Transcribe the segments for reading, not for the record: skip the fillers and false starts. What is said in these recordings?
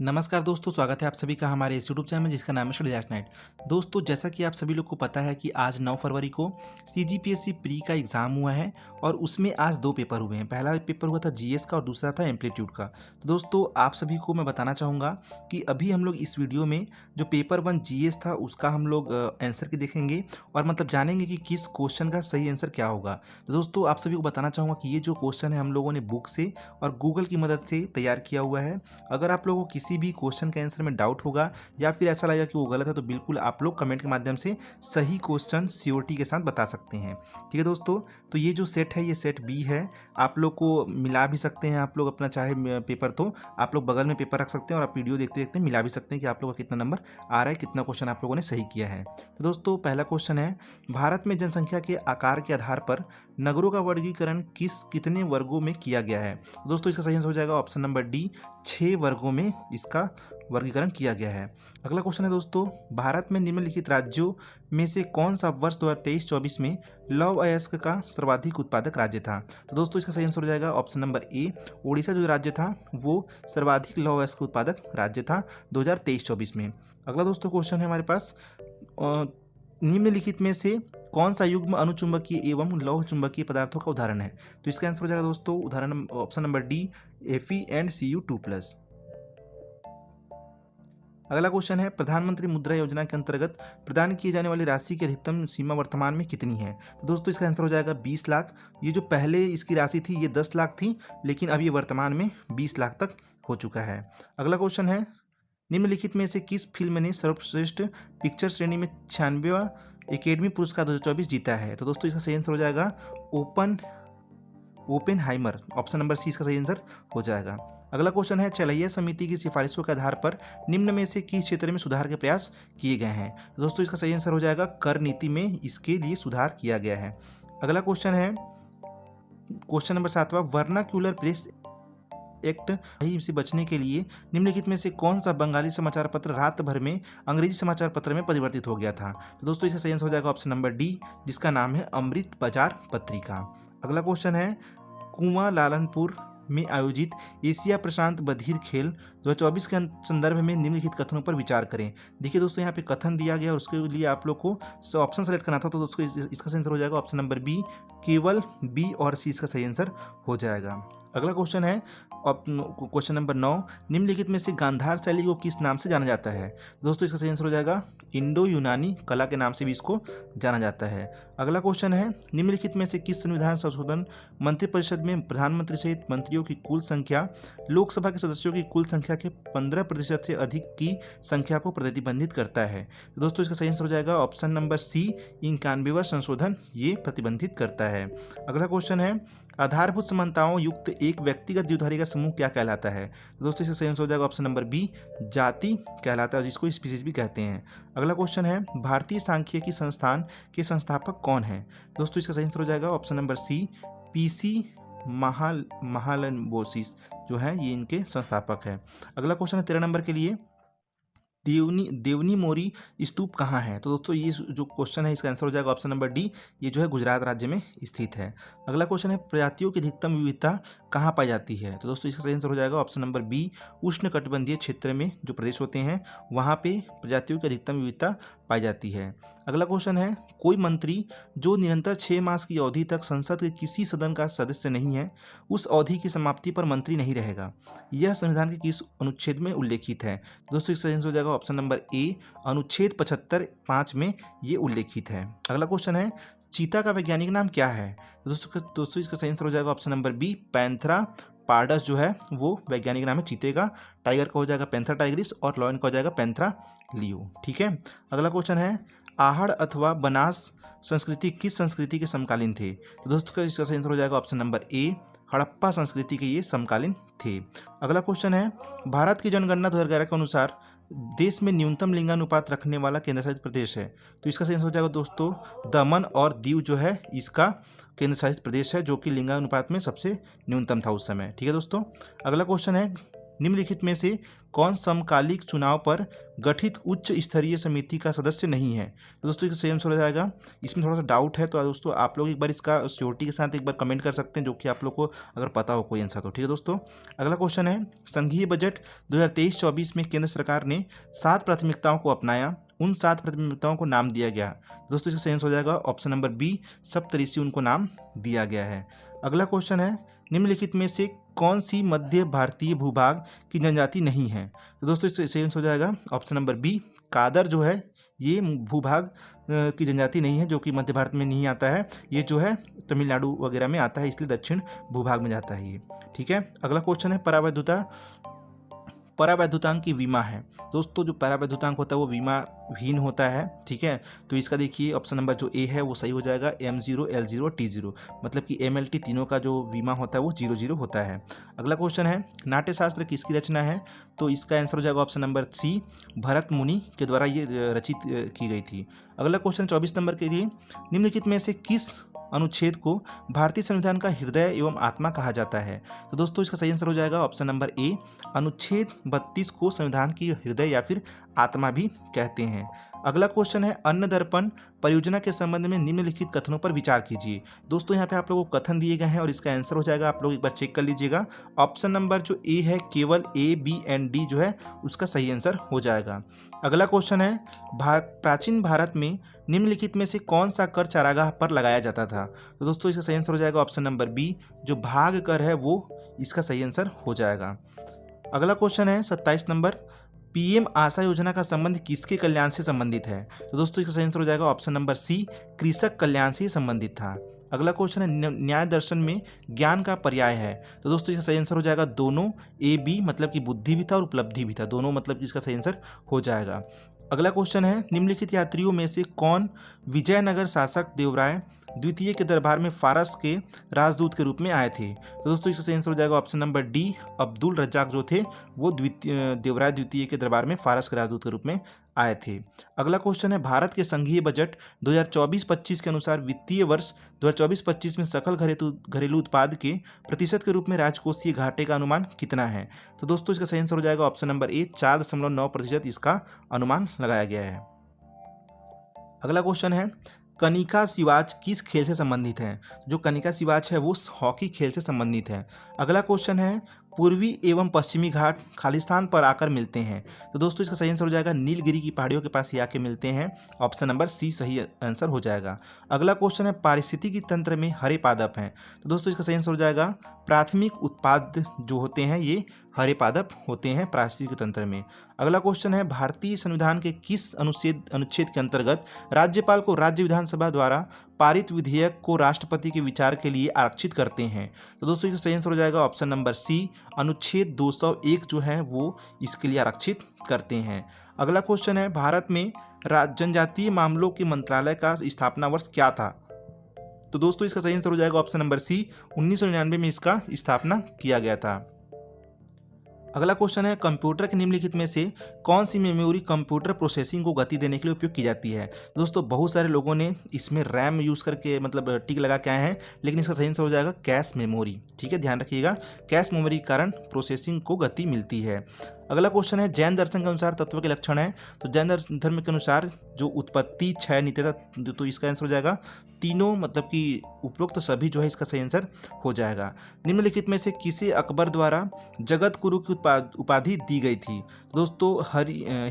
नमस्कार दोस्तों, स्वागत है आप सभी का हमारे इस यूट्यूब चैनल में जिसका नाम है स्टडी लैस्ट नाइट। दोस्तों, जैसा कि आप सभी लोग को पता है कि आज 9 फरवरी को सीजीपीएससी प्री का एग्ज़ाम हुआ है और उसमें आज 2 पेपर हुए हैं। पहला पेपर हुआ था जीएस का और दूसरा था एम्पलीट्यूड का। तो दोस्तों, आप सभी को मैं बताना चाहूँगा कि अभी हम लोग इस वीडियो में जो पेपर 1 जीएस था उसका हम लोग आंसर की देखेंगे और मतलब जानेंगे कि किस क्वेश्चन का सही आंसर क्या होगा। तो दोस्तों, आप सभी को बताना चाहूँगा कि ये जो क्वेश्चन है हम लोगों ने बुक से और गूगल की मदद से तैयार किया हुआ है। अगर आप लोगों को किसी भी क्वेश्चन के आंसर में डाउट होगा या फिर ऐसा लगेगा कि वो गलत है तो बिल्कुल आप लोग कमेंट के माध्यम से सही क्वेश्चन सीओटी के साथ बता सकते हैं। ठीक है दोस्तों, तो ये जो सेट है ये सेट बी है। आप लोग को मिला भी सकते हैं, आप लोग अपना चाहे पेपर तो आप लोग बगल में पेपर रख सकते हैं और आप वीडियो देखते देखते मिला भी सकते हैं कि आप लोग का कितना नंबर आ रहा है, कितना क्वेश्चन आप लोगों ने सही किया है। तो दोस्तों, पहला क्वेश्चन है, भारत में जनसंख्या के आकार के आधार पर नगरों का वर्गीकरण कितने वर्गों में किया गया है। तो दोस्तों, इसका सही आंसर हो जाएगा ऑप्शन नंबर डी, 6 वर्गों में इसका वर्गीकरण किया गया है। अगला क्वेश्चन है दोस्तों, भारत में निम्नलिखित राज्यों में से कौन सा वर्ष 2023-24 में लौह अयस्क का सर्वाधिक उत्पादक राज्य था। तो दोस्तों, इसका सही आंसर हो जाएगा ऑप्शन नंबर ए, उड़ीसा जो राज्य था वो सर्वाधिक लौह अयस्क उत्पादक राज्य था 2023-24 में। अगला दोस्तों क्वेश्चन है हमारे पास, निम्नलिखित में से कौन सा युग्म अनुचुंबकीय एवं लौह चुंबकीय पदार्थों का उदाहरण है। तो इसका आंसर हो जाएगा दोस्तों उदाहरण ऑप्शन नंबर डी, Fe&Cu2+। अगला क्वेश्चन है, प्रधानमंत्री मुद्रा योजना के अंतर्गत प्रदान किए जाने वाली राशि की अधिकतम सीमा वर्तमान में कितनी है। तो दोस्तों, इसका आंसर हो जाएगा 20 लाख। ये जो पहले इसकी राशि थी ये 10 लाख थी, लेकिन अब ये वर्तमान में 20 लाख तक हो चुका है। अगला क्वेश्चन है, निम्नलिखित में से किस फिल्म ने सर्वश्रेष्ठ पिक्चर श्रेणी में 96वां एकेडमी पुरस्कार 2024 जीता है। तो दोस्तों, इसका सही आंसर हो जाएगा ओपेनहाइमर, ऑप्शन नंबर सी इसका सही आंसर हो जाएगा। अगला क्वेश्चन है, चलैया समिति की सिफारिशों के आधार पर निम्न में से किस क्षेत्र में सुधार के प्रयास किए गए हैं। तो दोस्तों, इसका सही आंसर हो जाएगा कर नीति में इसके लिए सुधार किया गया है। अगला क्वेश्चन है क्वेश्चन नंबर 7वां, वर्नाक्यूलर प्रेस एक्ट से बचने के लिए निम्नलिखित में से कौन सा बंगाली समाचार पत्र रात भर में अंग्रेजी समाचार पत्र में परिवर्तित हो गया था। तो दोस्तों, इसका सही आंसर हो जाएगा ऑप्शन नंबर डी, जिसका नाम है अमृत बाजार पत्रिका। अगला क्वेश्चन है, कुआं लालनपुर में आयोजित एशिया प्रशांत बधिर खेल 2024 के संदर्भ में निम्नलिखित कथनों पर विचार करें। देखिए दोस्तों, यहाँ पे कथन दिया गया और उसके लिए आप लोग को ऑप्शन सेलेक्ट करना था। तो दोस्तों, इसका सही आंसर हो जाएगा ऑप्शन नंबर बी, केवल बी और सी इसका सही आंसर हो जाएगा। अगला क्वेश्चन है क्वेश्चन नंबर 9, निम्नलिखित में से गांधार शैली को किस नाम से जाना जाता है। दोस्तों, इसका सही आंसर हो जाएगा इंडो यूनानी कला के नाम से भी इसको जाना जाता है। अगला क्वेश्चन है, निम्नलिखित में से किस संविधान संशोधन मंत्रिपरिषद में प्रधानमंत्री सहित मंत्रियों की कुल संख्या लोकसभा के सदस्यों की कुल संख्या के 15% से अधिक की संख्या को प्रतिबंधित करता है। तो दोस्तों, इसका सही आंसर हो जाएगा ऑप्शन नंबर सी, 91वां संशोधन ये प्रतिबंधित करता है। अगला क्वेश्चन है, आधारभूत समानताओं युक्त एक व्यक्तिगत जीवधारी का समूह क्या कहलाता है। तो दोस्तों, इसका सही आंसर हो जाएगा ऑप्शन नंबर बी, जाति कहलाता है, जिसको स्पीसीज भी कहते हैं। अगला क्वेश्चन है, भारतीय सांख्यिकी संस्थान के संस्थापक कौन है। दोस्तों, इसका सही आंसर हो जाएगा option number C, PC Mahalanobis जो है ये इनके संस्थापक है। अगला क्वेश्चन है 13 नंबर के लिए, देवनी मोरी स्तूप कहाँ है। तो दोस्तों, ये जो क्वेश्चन है इसका आंसर हो जाएगा ऑप्शन नंबर डी, ये जो है गुजरात राज्य में स्थित है। अगला क्वेश्चन है, प्रजातियों की अधिकतम विविधता कहाँ पाई जाती है। तो दोस्तों, इसका सही आंसर हो जाएगा ऑप्शन नंबर बी, उष्णकटिबंधीय क्षेत्र में जो प्रदेश होते हैं वहाँ पे प्रजातियों की अधिकतम विविधता पाई जाती है। अगला क्वेश्चन है, कोई मंत्री जो निरंतर 6 मास की अवधि तक संसद के किसी सदन का सदस्य नहीं है उस अवधि की समाप्ति पर मंत्री नहीं रहेगा। यह संविधान के किस अनुच्छेद में उल्लेखित है। दोस्तों, इसका आंसर हो जाएगा ऑप्शन नंबर ए, अनुच्छेद 75(5) में ये उल्लेखित है। अगला क्वेश्चन है, चीता का वैज्ञानिक नाम क्या है। दोस्तों, इसका सही आंसर हो जाएगा option number B, Panthera pardus जो है वो वैज्ञानिक नाम है चीते का। टाइगर का हो जाएगा पैंथरा टाइग्रिस और लॉयन का हो जाएगा पैंथरा लियो। ठीक है। अगला क्वेश्चन है, आहड़ अथवा बनास संस्कृति किस संस्कृति के समकालीन थे। तो दोस्तों, इसका सही आंसर हो जाएगा ऑप्शन नंबर ए, हड़प्पा संस्कृति के ये समकालीन थे। अगला क्वेश्चन है, भारत की जनगणना 2011 के अनुसार देश में न्यूनतम लिंगानुपात रखने वाला केंद्र शासित प्रदेश है। तो इसका सही आंसर हो जाएगा दोस्तों दमन और दीव जो है इसका केंद्र शासित प्रदेश है, जो कि लिंगानुपात में सबसे न्यूनतम था उस समय। ठीक है दोस्तों। अगला क्वेश्चन है, निम्नलिखित में से कौन समकालिक चुनाव पर गठित उच्च स्तरीय समिति का सदस्य नहीं है? तो दोस्तों इसका सही आंसर हो जाएगा, इसमें थोड़ा सा डाउट है तो दोस्तों आप लोग एक बार इसका श्योरिटी के साथ एक बार कमेंट कर सकते हैं, जो कि आप लोग को अगर पता हो कोई आंसर तो। ठीक है दोस्तों, अगला क्वेश्चन है, संघीय बजट 2023-24 में केंद्र सरकार ने 7 प्राथमिकताओं को अपनाया, उन 7 प्राथमिकताओं को नाम दिया गया। दोस्तों इसका सही आंसर हो जाएगा ऑप्शन नंबर बी, सप्तऋषि उनको नाम दिया गया है। अगला क्वेश्चन है, निम्नलिखित में से कौन सी मध्य भारतीय भूभाग की जनजाति नहीं है? तो दोस्तों इससे सही आंसर हो जाएगा ऑप्शन नंबर बी, कादर जो है ये भूभाग की जनजाति नहीं है, जो कि मध्य भारत में नहीं आता है, ये जो है तमिलनाडु वगैरह में आता है, इसलिए दक्षिण भूभाग में जाता है ये। ठीक है, अगला क्वेश्चन है, परावैद्युतांक की विमा है। दोस्तों जो परावैद्युतांक होता है वो विमा विहीन होता है। ठीक है, तो इसका देखिए ऑप्शन नंबर जो ए है वो सही हो जाएगा, M0, L0 और T0, मतलब कि MLT तीनों का जो बीमा होता है वो 00 होता है। अगला क्वेश्चन है, नाट्यशास्त्र किसकी रचना है? तो इसका आंसर हो जाएगा ऑप्शन नंबर सी, भरत मुनि के द्वारा ये रचित की गई थी। अगला क्वेश्चन 24 नंबर के लिए, निम्नलिखित में से किस अनुच्छेद को भारतीय संविधान का हृदय एवं आत्मा कहा जाता है? तो दोस्तों इसका सही आंसर हो जाएगा ऑप्शन नंबर ए, अनुच्छेद 32 को संविधान की हृदय या फिर आत्मा भी कहते हैं। अगला क्वेश्चन है, अन्न दर्पण परियोजना के संबंध में निम्नलिखित कथनों पर विचार कीजिए। दोस्तों यहाँ पे आप लोगों को कथन दिए गए हैं और इसका आंसर हो जाएगा, आप लोग एक बार चेक कर लीजिएगा, ऑप्शन नंबर जो ए है केवल A, B एंड D जो है उसका सही आंसर हो जाएगा। अगला क्वेश्चन है, प्राचीन भारत में निम्नलिखित में से कौन सा कर चारागाह पर लगाया जाता था? तो दोस्तों इसका सही आंसर हो जाएगा ऑप्शन नंबर बी, जो भाग कर है वो इसका सही आंसर हो जाएगा। अगला क्वेश्चन है 27 नंबर, PM आशा योजना का संबंध किसके कल्याण से संबंधित है? तो दोस्तों इसका सही आंसर हो जाएगा ऑप्शन नंबर सी, कृषक कल्याण से संबंधित था। अगला क्वेश्चन है, न्याय दर्शन में ज्ञान का पर्याय है। तो दोस्तों इसका सही आंसर हो जाएगा दोनों, A, B मतलब कि बुद्धि भी था और उपलब्धि भी था, दोनों मतलब कि इसका सही आंसर हो जाएगा। अगला क्वेश्चन है, निम्नलिखित यात्रियों में से कौन विजयनगर शासक देवराय द्वितीय के दरबार में फारस के राजदूत के रूप में आए थे? तो दोस्तों इसका सही आंसर हो जाएगा option number D, Abdul Razzaq जो थे वो देवराय द्वितीय के दरबार में फारस के राजदूत के रूप में आए थे। अगला क्वेश्चन है, भारत के संघीय बजट 2024-25 के अनुसार वित्तीय वर्ष 2024-25 में सकल घरेलू उत्पाद के प्रतिशत के रूप में राजकोषीय घाटे का अनुमान कितना है? तो दोस्तों इसका सही आंसर हो जाएगा ऑप्शन नंबर ए, 4.9% इसका अनुमान लगाया गया है। अगला क्वेश्चन है, कनिका शिवाज किस खेल से संबंधित है? जो कनिका शिवाज है वो हॉकी खेल से संबंधित है। अगला क्वेश्चन है, पूर्वी एवं पश्चिमी घाट खालिस्तान पर आकर मिलते हैं। तो दोस्तों इसका सही आंसर हो जाएगा, नीलगिरी की पहाड़ियों के पास ये आके मिलते हैं, ऑप्शन नंबर सी सही आंसर हो जाएगा। अगला क्वेश्चन है, पारिस्थितिकी तंत्र में हरे पादप हैं। तो दोस्तों इसका सही आंसर हो जाएगा, प्राथमिक उत्पाद जो होते हैं ये हरे पादप होते हैं पारिस्थितिकी तंत्र में। अगला क्वेश्चन है, भारतीय संविधान के किस अनुच्छेद के अंतर्गत राज्यपाल को राज्य विधानसभा द्वारा पारित विधेयक को राष्ट्रपति के विचार के लिए आरक्षित करते हैं? तो दोस्तों इसका सही आंसर हो जाएगा ऑप्शन नंबर सी, अनुच्छेद 201 जो है वो इसके लिए आरक्षित करते हैं। अगला क्वेश्चन है, भारत में जनजातीय मामलों के मंत्रालय का स्थापना वर्ष क्या था? तो दोस्तों इसका सही आंसर हो जाएगा ऑप्शन नंबर सी, 1999 में इसका स्थापना किया गया था। अगला क्वेश्चन है, कंप्यूटर के निम्नलिखित में से कौन सी मेमोरी कंप्यूटर प्रोसेसिंग को गति देने के लिए उपयोग की जाती है? दोस्तों बहुत सारे लोगों ने इसमें रैम यूज़ करके मतलब टिक लगा के आए हैं, लेकिन इसका सही आंसर हो जाएगा कैश मेमोरी। ठीक है, ध्यान रखिएगा, कैश मेमोरी के कारण प्रोसेसिंग को गति मिलती है। अगला क्वेश्चन है, जैन दर्शन के अनुसार तत्व के लक्षण है। तो जैन धर्म के अनुसार जो उत्पत्ति, क्षय, नित्यता, तो इसका आंसर हो जाएगा तीनों, मतलब कि उपरोक्त सभी जो है इसका सही आंसर हो जाएगा। निम्नलिखित में से किसे अकबर द्वारा जगत गुरु की उपाधि दी गई थी? दोस्तों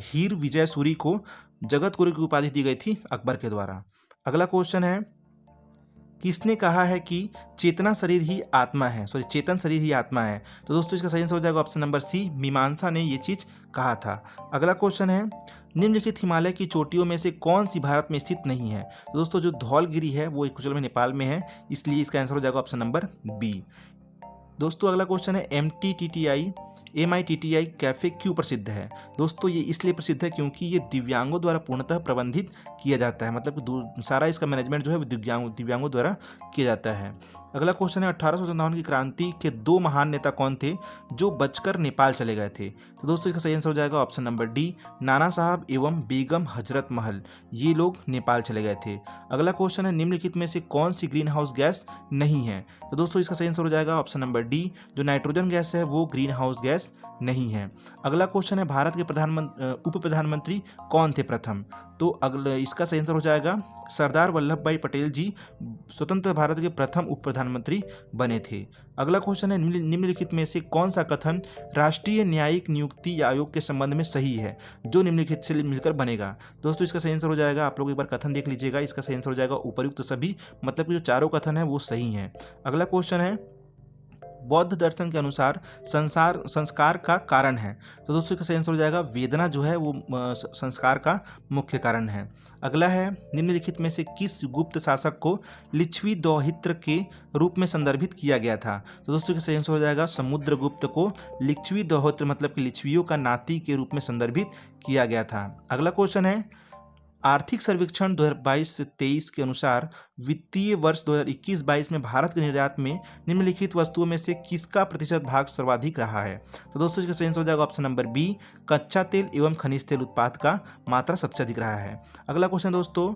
हीर विजय सूरी को जगत गुरु की उपाधि दी गई थी अकबर के द्वारा। अगला क्वेश्चन है, किसने कहा है कि चेतना शरीर ही आत्मा है, चेतन शरीर ही आत्मा है? तो दोस्तों इसका सही आंसर हो जाएगा ऑप्शन नंबर सी, मीमांसा ने ये चीज कहा था। अगला क्वेश्चन है, निम्नलिखित हिमालय की चोटियों में से कौन सी भारत में स्थित नहीं है? तो दोस्तों जो धौलगिरी है वो कुशल में नेपाल में है, इसलिए इसका आंसर हो जाएगा ऑप्शन नंबर बी। दोस्तों अगला क्वेश्चन है, MITTI कैफ़े क्यों प्रसिद्ध है? दोस्तों ये इसलिए प्रसिद्ध है क्योंकि ये दिव्यांगों द्वारा पूर्णतः प्रबंधित किया जाता है, मतलब कि सारा इसका मैनेजमेंट जो है दिव्यांगों द्वारा किया जाता है। अगला क्वेश्चन है 1857 की क्रांति के 2 महान नेता कौन थे जो बचकर नेपाल चले गए थे? तो दोस्तों इसका सही आंसर हो जाएगा ऑप्शन नंबर डी, नाना साहब एवं बेगम हजरत महल, ये लोग नेपाल चले गए थे। अगला क्वेश्चन है निम्नलिखित में से कौन सी ग्रीन हाउस गैस नहीं है? तो दोस्तों इसका सही आंसर हो जाएगा ऑप्शन नंबर डी, जो नाइट्रोजन गैस है वो ग्रीन हाउस गैस नहीं है। अगला क्वेश्चन है भारत के उप प्रधानमंत्री कौन थे प्रथम? तो अगला इसका सही आंसर हो जाएगा सरदार वल्लभ भाई पटेल जी स्वतंत्र भारत के प्रथम उप प्रधानमंत्री बने थे। अगला क्वेश्चन है निम्नलिखित में से कौन सा कथन राष्ट्रीय न्यायिक नियुक्ति आयोग के संबंध में सही है जो निम्नलिखित से मिलकर बनेगा? दोस्तों इसका सही आंसर हो जाएगा, आप लोग एक बार कथन देख लीजिएगा, इसका सही आंसर हो जाएगा उपर्युक्त सभी, मतलब कि जो चारों कथन है वो सही हैं। अगला क्वेश्चन है बौद्ध दर्शन के अनुसार संस्कार का कारण है? तो दोस्तों इसका सही आंसर हो जाएगा वेदना जो है वो संस्कार का मुख्य कारण है। अगला है निम्नलिखित में से किस गुप्त शासक को लिच्छवी दौहित्र के रूप में संदर्भित किया गया था? तो दोस्तों इसका सही आंसर हो जाएगा समुद्रगुप्त को लिच्छवी दौहित्र मतलब कि लिच्छवियों का नाती के रूप में संदर्भित किया गया था। अगला क्वेश्चन है आर्थिक सर्वेक्षण 2022-23 के अनुसार वित्तीय वर्ष 2021-22 में भारत के निर्यात में निम्नलिखित वस्तुओं में से किसका प्रतिशत भाग सर्वाधिक रहा है? तो दोस्तों इसका सही आंसर हो जाएगा ऑप्शन नंबर बी, कच्चा तेल एवं खनिज तेल उत्पाद का मात्रा सबसे अधिक रहा है। अगला क्वेश्चन दोस्तों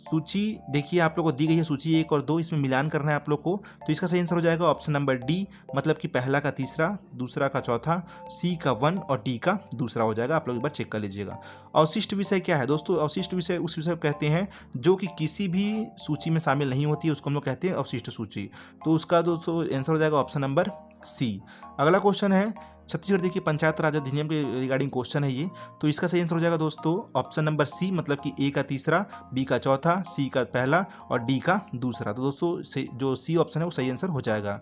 सूची देखिए आप लोग को दी गई है सूची 1 और 2, इसमें मिलान करना है आप लोग को, तो इसका सही आंसर हो जाएगा ऑप्शन नंबर डी, मतलब कि पहला का तीसरा, दूसरा का चौथा, सी का 1 और डी का दूसरा हो जाएगा। आप लोग एक बार चेक कर लीजिएगा। अवशिष्ट विषय क्या है दोस्तों? अवशिष्ट विषय उस विषय को कहते हैं जो कि किसी भी सूची में शामिल नहीं होती है, उसको हम लोग कहते हैं अवशिष्ट सूची। तो उसका दोस्तों आंसर हो जाएगा ऑप्शन नंबर सी। अगला क्वेश्चन है छत्तीसगढ़ देखिए पंचायत राज अधिनियम के रिगार्डिंग क्वेश्चन है ये, तो इसका सही आंसर हो जाएगा दोस्तों ऑप्शन नंबर सी, मतलब कि ए का तीसरा, बी का चौथा, सी का पहला और डी का दूसरा। तो दोस्तों जो सी ऑप्शन है वो सही आंसर हो जाएगा।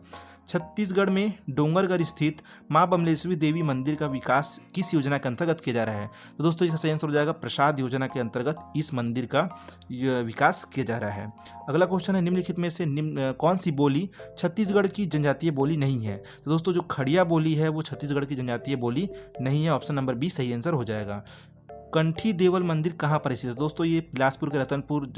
छत्तीसगढ़ में डोंगरगढ़ स्थित माँ बमलेश्वरी देवी मंदिर का विकास किस योजना के अंतर्गत किया जा रहा है? तो दोस्तों इसका सही आंसर हो जाएगा प्रसाद योजना के अंतर्गत इस मंदिर का विकास किया जा रहा है। अगला क्वेश्चन है निम्नलिखित में से कौन सी बोली छत्तीसगढ़ की जनजातीय बोली नहीं है? तो दोस्तों जो खड़िया बोली है वो छत्तीसगढ़ की जनजातीय बोली नहीं है, ऑप्शन नंबर बी सही आंसर हो जाएगा। कंठी देवल मंदिर कहाँ पर स्थित है? दोस्तों ये बिलासपुर के रतनपुर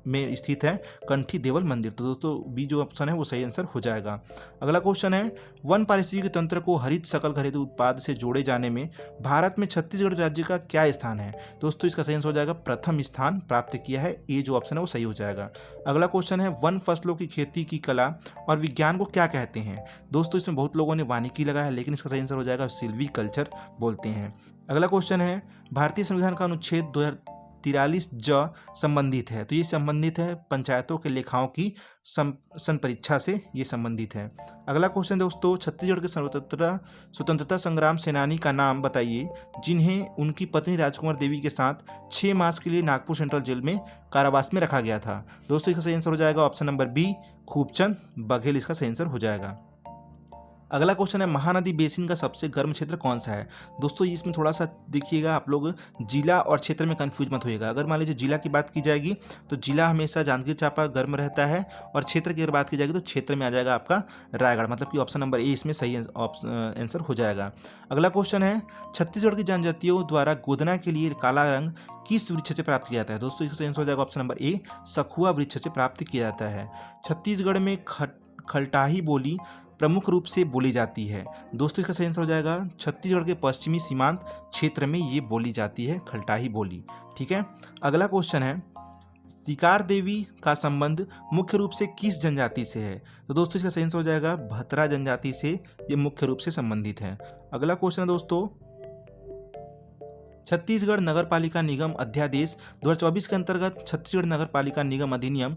में स्थित है कंठी देवल मंदिर, तो दोस्तों बी जो ऑप्शन है वो सही आंसर हो जाएगा। अगला क्वेश्चन है वन पारिस्थितिकी तंत्र को हरित सकल घरेलू उत्पाद से जोड़े जाने में भारत में छत्तीसगढ़ राज्य का क्या स्थान है? दोस्तों इसका सही आंसर हो जाएगा प्रथम स्थान प्राप्त किया है, ए जो ऑप्शन है वो सही हो जाएगा। अगला क्वेश्चन है वन फसलों की खेती की कला और विज्ञान को क्या कहते हैं? दोस्तों इसमें बहुत लोगों ने वानिकी लगाया है, लेकिन इसका सही आंसर हो जाएगा सिल्वीकल्चर बोलते हैं। अगला क्वेश्चन है भारतीय संविधान का अनुच्छेद 43 ज संबंधित है, तो ये संबंधित है पंचायतों के लेखाओं की संपरीक्षा से ये संबंधित है। अगला क्वेश्चन दोस्तों छत्तीसगढ़ के स्वतंत्रता संग्राम सेनानी का नाम बताइए जिन्हें उनकी पत्नी राजकुमार देवी के साथ 6 मास के लिए नागपुर सेंट्रल जेल में कारावास में रखा गया था। दोस्तों इसका सही आंसर हो जाएगा option number B, Khubchand Baghel इसका सही आंसर हो जाएगा। अगला क्वेश्चन है महानदी बेसिन का सबसे गर्म क्षेत्र कौन सा है? दोस्तों इसमें थोड़ा सा देखिएगा आप लोग जिला और क्षेत्र में कंफ्यूज मत होइएगा। अगर मान लीजिए जिला की बात की जाएगी तो जिला हमेशा जांजगीर चांपा गर्म रहता है, और क्षेत्र की अगर बात की जाएगी तो क्षेत्र में आ जाएगा आपका रायगढ़, मतलब कि ऑप्शन नंबर ए इसमें सही आंसर हो जाएगा। अगला क्वेश्चन है छत्तीसगढ़ की जनजातियों द्वारा गोदना के लिए काला रंग किस वृक्ष से प्राप्त किया जाता है? दोस्तों इसका सही आंसर हो जाएगा ऑप्शन नंबर ए, सखुआ वृक्ष से प्राप्त किया जाता है। छत्तीसगढ़ में खलटाही बोली प्रमुख रूप से बोली जाती है। दोस्तों इसका सही आंसर हो जाएगा छत्तीसगढ़ के पश्चिमी सीमांत क्षेत्र में ये बोली जाती है खलटाही बोली। ठीक है। अगला क्वेश्चन है शिकार देवी का संबंध मुख्य रूप से किस जनजाति से है? तो दोस्तों इसका सही आंसर हो जाएगा भतरा जनजाति से ये मुख्य रूप से संबंधित है। अगला क्वेश्चन है दोस्तों छत्तीसगढ़ नगर पालिका निगम अध्यादेश 2024 के अंतर्गत छत्तीसगढ़ नगर पालिका निगम अधिनियम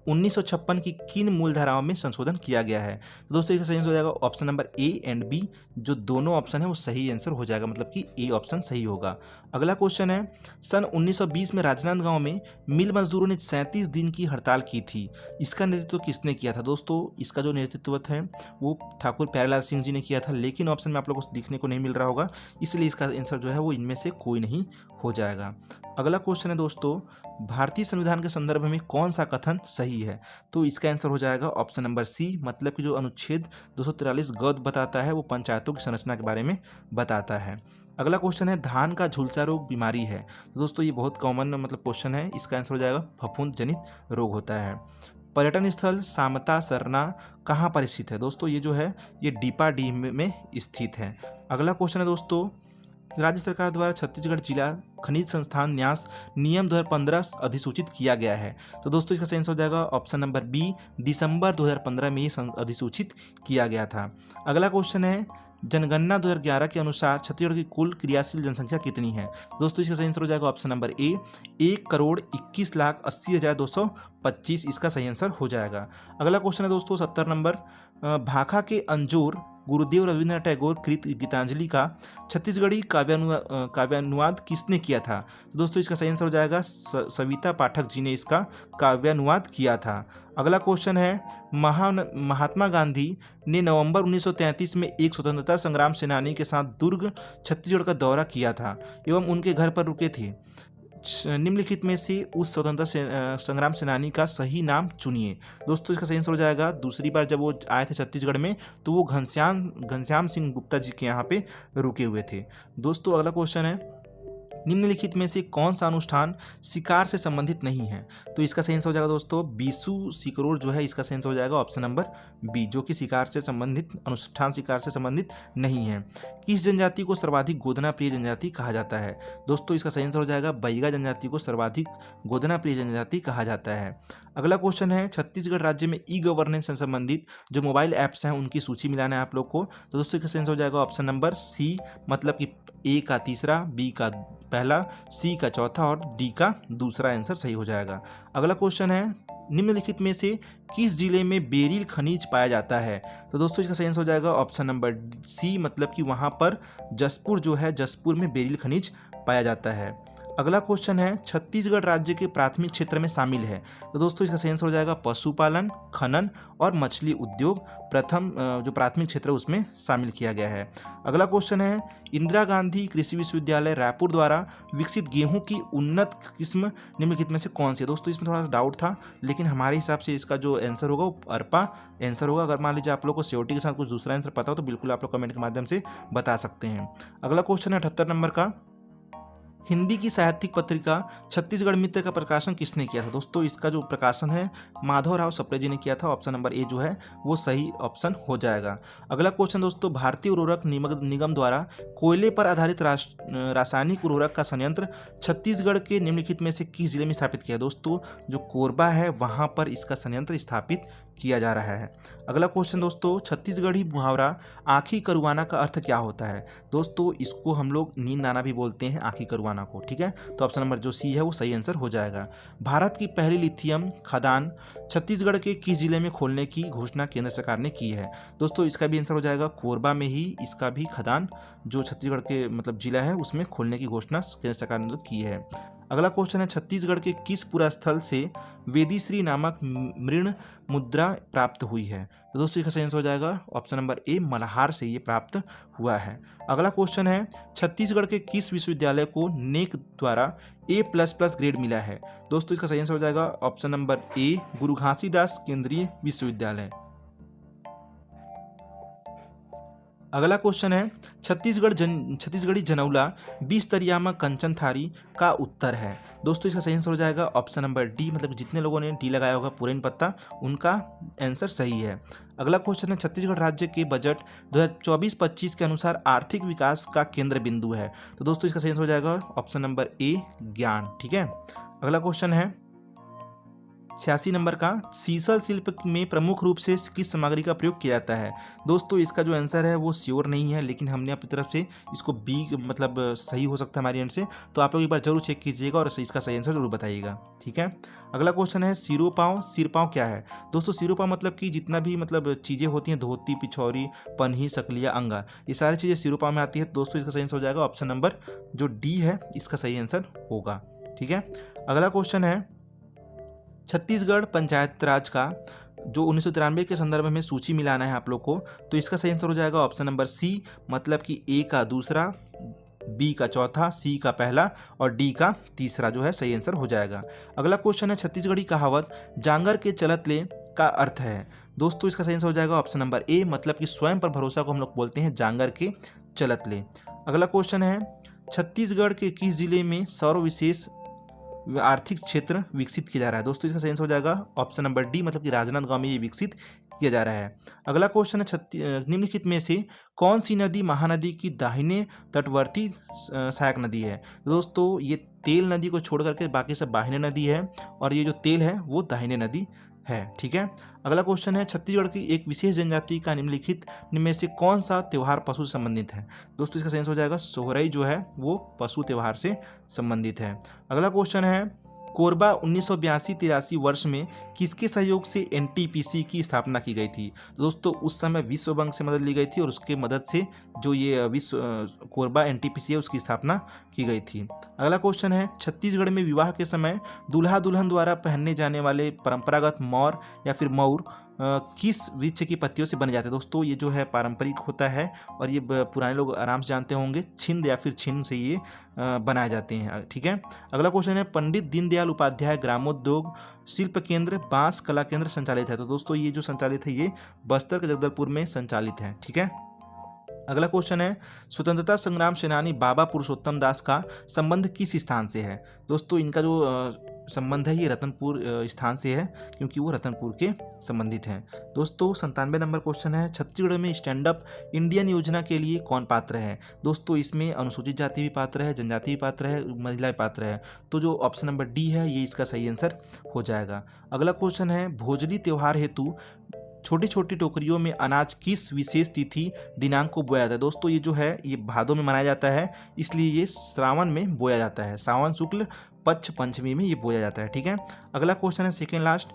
1956 की किन मूल धाराओं में संशोधन किया गया है? तो दोस्तों इसका सही आंसर हो जाएगा option number A and B, जो दोनों ऑप्शन है वो सही आंसर हो जाएगा, मतलब कि ए ऑप्शन सही होगा। अगला क्वेश्चन है सन 1920 में राजनांदगांव में मिल मजदूरों ने 37 दिन की हड़ताल की थी, इसका नेतृत्व किसने किया था? दोस्तों इसका जो नेतृत्व है वो ठाकुर प्यारेलाल सिंह जी ने किया था, लेकिन ऑप्शन में आप लोगों को दिखने को नहीं मिल रहा होगा, इसलिए इसका आंसर जो है वो इनमें से कोई नहीं हो जाएगा। अगला क्वेश्चन है दोस्तों भारतीय संविधान के संदर्भ में कौन सा कथन सही है? तो इसका आंसर हो जाएगा ऑप्शन नंबर सी, मतलब कि जो अनुच्छेद 243 गद्य बताता है वो पंचायतों की संरचना के बारे में बताता है। अगला क्वेश्चन है, धान का झुलसा रोग बीमारी है। तो दोस्तों ये बहुत कॉमन मतलब क्वेश्चन है, इसका आंसर हो जाएगा फफूंद जनित रोग होता है। पर्यटन स्थल सामता सरना कहाँ पर स्थित है? दोस्तों ये जो है ये डीपाडीह में स्थित है। अगला क्वेश्चन है दोस्तों, राज्य सरकार द्वारा छत्तीसगढ़ जिला खनिज संस्थान न्यास नियम 2015 अधिसूचित किया गया है। तो दोस्तों इसका सही आंसर हो जाएगा ऑप्शन नंबर बी, दिसंबर 2015 में ये अधिसूचित किया गया था। अगला क्वेश्चन है, जनगणना 2011 के अनुसार छत्तीसगढ़ की कुल क्रियाशील जनसंख्या कितनी है? दोस्तों इसका सही आंसर हो जाएगा ऑप्शन नंबर ए, 1,21,80,225 इसका सही आंसर हो जाएगा। अगला क्वेश्चन है दोस्तों 70 नंबर, भाखा के अंजोर गुरुदेव रविन्द्रनाथ टैगोर कृत गीतांजलि का छत्तीसगढ़ी काव्यानुवाद किसने किया था? तो दोस्तों इसका सही आंसर हो जाएगा सविता पाठक जी ने इसका काव्यानुवाद किया था। अगला क्वेश्चन है, महात्मा गांधी ने नवंबर 1933 में एक स्वतंत्रता संग्राम सेनानी के साथ दुर्ग छत्तीसगढ़ का दौरा किया था एवं उनके घर पर रुके थे। निम्नलिखित में से उस स्वतंत्रता संग्राम सेनानी का सही नाम चुनिए। दोस्तों इसका सही आंसर हो जाएगा, दूसरी बार जब वो आए थे छत्तीसगढ़ में तो वो घनश्याम सिंह गुप्ता जी के यहाँ पे रुके हुए थे। दोस्तों अगला क्वेश्चन है, निम्नलिखित में से कौन सा अनुष्ठान शिकार से संबंधित नहीं है? तो इसका सही आंसर हो जाएगा दोस्तों बीसू सिकरोर जो है इसका सही आंसर हो जाएगा ऑप्शन नंबर बी, जो कि शिकार से संबंधित अनुष्ठान शिकार से संबंधित नहीं है। किस जनजाति को सर्वाधिक गोदना प्रिय जनजाति कहा जाता है? दोस्तों इसका सही आंसर हो जाएगा बैगा जनजाति को सर्वाधिक गोदना प्रिय जनजाति कहा जाता है। अगला क्वेश्चन है, छत्तीसगढ़ राज्य में ई गवर्नेंस से संबंधित जो मोबाइल ऐप्स हैं उनकी सूची मिलाना है आप लोग को। तो दोस्तों इसका सही आंसर हो जाएगा ऑप्शन नंबर सी, मतलब कि ए का तीसरा, बी का पहला, सी का चौथा और डी का दूसरा आंसर सही हो जाएगा। अगला क्वेश्चन है, निम्नलिखित में से किस जिले में बेरिल खनिज पाया जाता है? तो दोस्तों इसका सही आंसर हो जाएगा ऑप्शन नंबर सी, मतलब कि वहाँ पर जसपुर जो है, जसपुर में बेरिल खनिज पाया जाता है। अगला क्वेश्चन है, छत्तीसगढ़ राज्य के प्राथमिक क्षेत्र में शामिल है। तो दोस्तों इसका सही आंसर हो जाएगा पशुपालन, खनन और मछली उद्योग प्रथम जो प्राथमिक क्षेत्र है उसमें शामिल किया गया है। अगला क्वेश्चन है, इंदिरा गांधी कृषि विश्वविद्यालय रायपुर द्वारा विकसित गेहूं की उन्नत किस्म निम्नलिखित में से कौन सी है? दोस्तों इसमें थोड़ा सा डाउट था, लेकिन हमारे हिसाब से इसका जो आंसर होगा वो अरपा आंसर होगा। अगर मान लीजिए आप लोग को सीओटी के साथ कुछ दूसरा आंसर पता हो तो बिल्कुल आप लोग कमेंट के माध्यम से बता सकते हैं। अगला क्वेश्चन है 78 नंबर का, हिंदी की साहित्यिक पत्रिका छत्तीसगढ़ मित्र का प्रकाशन किसने किया था? दोस्तों इसका जो प्रकाशन है माधवराव सप्रे जी ने किया था। ऑप्शन नंबर ए जो है वो सही ऑप्शन हो जाएगा। अगला क्वेश्चन दोस्तों, भारतीय उर्वरक निगम द्वारा कोयले पर आधारित रासायनिक उर्वरक का संयंत्र छत्तीसगढ़ के निम्नलिखित में से किस जिले में स्थापित किया? दोस्तों जो कोरबा है वहाँ पर इसका संयंत्र स्थापित किया जा रहा है। अगला क्वेश्चन दोस्तों, छत्तीसगढ़ी मुहावरा आँखी करुआना का अर्थ क्या होता है? दोस्तों इसको हम लोग नींद आना भी बोलते हैं, आँखी करुआना को, ठीक है। तो ऑप्शन नंबर जो सी है वो सही आंसर हो जाएगा। भारत की पहली लिथियम खदान छत्तीसगढ़ के किस जिले में खोलने की घोषणा केंद्र सरकार ने की है? दोस्तों इसका भी आंसर हो जाएगा कोरबा में ही इसका भी खदान जो छत्तीसगढ़ के मतलब जिला है उसमें खोलने की घोषणा केंद्र सरकार ने की है। अगला क्वेश्चन है, छत्तीसगढ़ के किस पुरास्थल से वेदीश्री नामक मृण मुद्रा प्राप्त हुई है? तो दोस्तों इसका सही आंसर हो जाएगा ऑप्शन नंबर ए, मल्हार से ये प्राप्त हुआ है। अगला क्वेश्चन है, छत्तीसगढ़ के किस विश्वविद्यालय को नेक द्वारा A++ ग्रेड मिला है? दोस्तों इसका सही आंसर हो जाएगा ऑप्शन नंबर ए, गुरु घासीदास केंद्रीय विश्वविद्यालय। अगला क्वेश्चन है, छत्तीसगढ़ी जनौला 20 तरियामा कंचन थारी का उत्तर है। दोस्तों इसका सही आंसर हो जाएगा ऑप्शन नंबर डी, मतलब जितने लोगों ने डी लगाया होगा पुरेन पत्ता उनका आंसर सही है। अगला क्वेश्चन है, छत्तीसगढ़ राज्य के बजट 2024-25 के अनुसार आर्थिक विकास का केंद्र बिंदु है। तो दोस्तों इसका सही आंसर हो जाएगा ऑप्शन नंबर ए, ज्ञान, ठीक है। अगला क्वेश्चन है 86 नंबर का, सीसल शिल्प में प्रमुख रूप से किस सामग्री का प्रयोग किया जाता है? दोस्तों इसका जो आंसर है वो श्योर नहीं है, लेकिन हमने अपनी तरफ से इसको बी मतलब सही हो सकता है हमारी एंड से, तो आप लोग एक बार जरूर चेक कीजिएगा और इसका सही आंसर जरूर बताइएगा, ठीक है। अगला क्वेश्चन है, सिरपाँव क्या है? दोस्तों सिरपाँव मतलब कि जितना भी मतलब चीज़ें होती हैं, धोती, पिछौरी, पन्ही, सकलिया, अंगा, ये सारी चीज़ें सिरपाँव में आती है। दोस्तों इसका सही आंसर हो जाएगा ऑप्शन नंबर जो डी है इसका सही आंसर होगा, ठीक है। अगला क्वेश्चन है, छत्तीसगढ़ पंचायत राज का जो 1993 के संदर्भ में सूची मिलाना है आप लोग को, तो इसका सही आंसर हो जाएगा ऑप्शन नंबर सी, मतलब कि ए का दूसरा, बी का चौथा, सी का पहला और डी का तीसरा जो है सही आंसर हो जाएगा। अगला क्वेश्चन है छत्तीसगढ़ी कहावत जांगर के चलत ले का अर्थ है। दोस्तों इसका सही आंसर हो जाएगा ऑप्शन नंबर ए, मतलब कि स्वयं पर भरोसा को हम लोग बोलते हैं जांगर के चलत ले। अगला क्वेश्चन है छत्तीसगढ़ के किस जिले में सौर विशेष आर्थिक क्षेत्र विकसित किया जा रहा है। दोस्तों इसका सही आंसर हो जाएगा ऑप्शन नंबर डी, मतलब कि राजनांदगांव में ये विकसित किया जा रहा है। अगला क्वेश्चन है निम्नलिखित में से कौन सी नदी महानदी की दाहिने तटवर्ती सहायक नदी है। दोस्तों ये तेल नदी को छोड़ करके बाकी सब बाहिने नदी है और ये जो तेल है वो दाहिने नदी है। ठीक है। अगला क्वेश्चन है छत्तीसगढ़ की एक विशेष जनजाति का निम्नलिखित में से कौन सा त्यौहार पशु से संबंधित है। दोस्तों इसका सही आंसर हो जाएगा सोहराई जो है वो पशु त्यौहार से संबंधित है। अगला क्वेश्चन है कोरबा 1982-83 वर्ष में किसके सहयोग से एनटीपीसी की स्थापना की गई थी। दोस्तों उस समय विश्व बैंक से मदद ली गई थी और उसके मदद से जो ये विश्व कोरबा एनटीपीसी है उसकी स्थापना की गई थी। अगला क्वेश्चन है छत्तीसगढ़ में विवाह के समय दूल्हा दुल्हन द्वारा पहनने जाने वाले परंपरागत मौर या फिर मऊर किस वृक्ष की पत्तियों से बने जाते हैं। दोस्तों ये जो है पारंपरिक होता है और ये पुराने लोग आराम से जानते होंगे, छिंद या फिर छिन्न से ये बनाए जाते हैं। ठीक है। अगला क्वेश्चन है पंडित दीनदयाल उपाध्याय ग्रामोद्योग शिल्प केंद्र बांस कला केंद्र संचालित है। तो दोस्तों ये जो संचालित है ये बस्तर के जगदलपुर में संचालित है। ठीक है। अगला क्वेश्चन है स्वतंत्रता संग्राम सेनानी बाबा पुरुषोत्तम दास का संबंध किस स्थान से है। दोस्तों इनका जो संबंध है ये रतनपुर स्थान से है, क्योंकि वो रतनपुर के संबंधित हैं। दोस्तों 97 नंबर क्वेश्चन है छत्तीसगढ़ में स्टैंड अप इंडियन योजना के लिए कौन पात्र है। दोस्तों इसमें अनुसूचित जाति भी पात्र है, जनजाति भी पात्र है, महिला भी पात्र है। तो जो ऑप्शन नंबर डी है ये इसका सही आंसर हो जाएगा। अगला क्वेश्चन है भोजली त्योहार हेतु छोटी छोटी टोकरियों में अनाज किस विशेष तिथि दिनांक को बोया जाता है। दोस्तों ये जो है ये भादों में मनाया जाता है, इसलिए ये श्रावण में बोया जाता है, सावन शुक्ल पक्ष पंचमी में ये बोया जाता है। ठीक है। अगला क्वेश्चन है सेकेंड लास्ट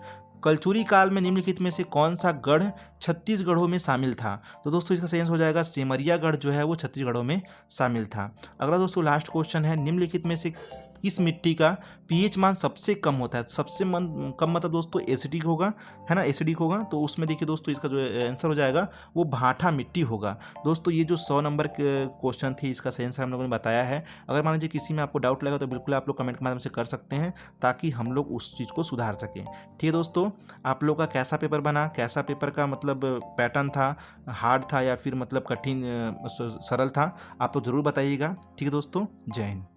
कलचुरी काल में निम्नलिखित में से कौन सा गढ़ छत्तीसगढ़ों में शामिल था। तो दोस्तों इसका सही आंसर हो जाएगा सेमरिया गढ़ जो है वो छत्तीसगढ़ों में शामिल था। अगला दोस्तों लास्ट क्वेश्चन है निम्नलिखित में से किस मिट्टी का पीएच मान सबसे कम होता है। सबसे कम मतलब दोस्तों एसिडिक होगा, है ना, एसिडिक होगा। तो उसमें देखिए दोस्तों इसका जो आंसर हो जाएगा वो भाठा मिट्टी होगा। दोस्तों ये जो 100 नंबर के क्वेश्चन थी इसका सही आंसर हम लोगों ने बताया है। अगर मान लीजिए किसी में आपको डाउट लगा तो बिल्कुल आप लोग कमेंट के माध्यम से कर सकते हैं ताकि हम लोग उस चीज़ को सुधार सकें। ठीक है दोस्तों, आप लोग का कैसा पेपर बना, कैसा पेपर का मतलब पैटर्न था, हार्ड था या फिर मतलब कठिन सरल था, आप लोग ज़रूर बताइएगा। ठीक है दोस्तों, जय हिंद।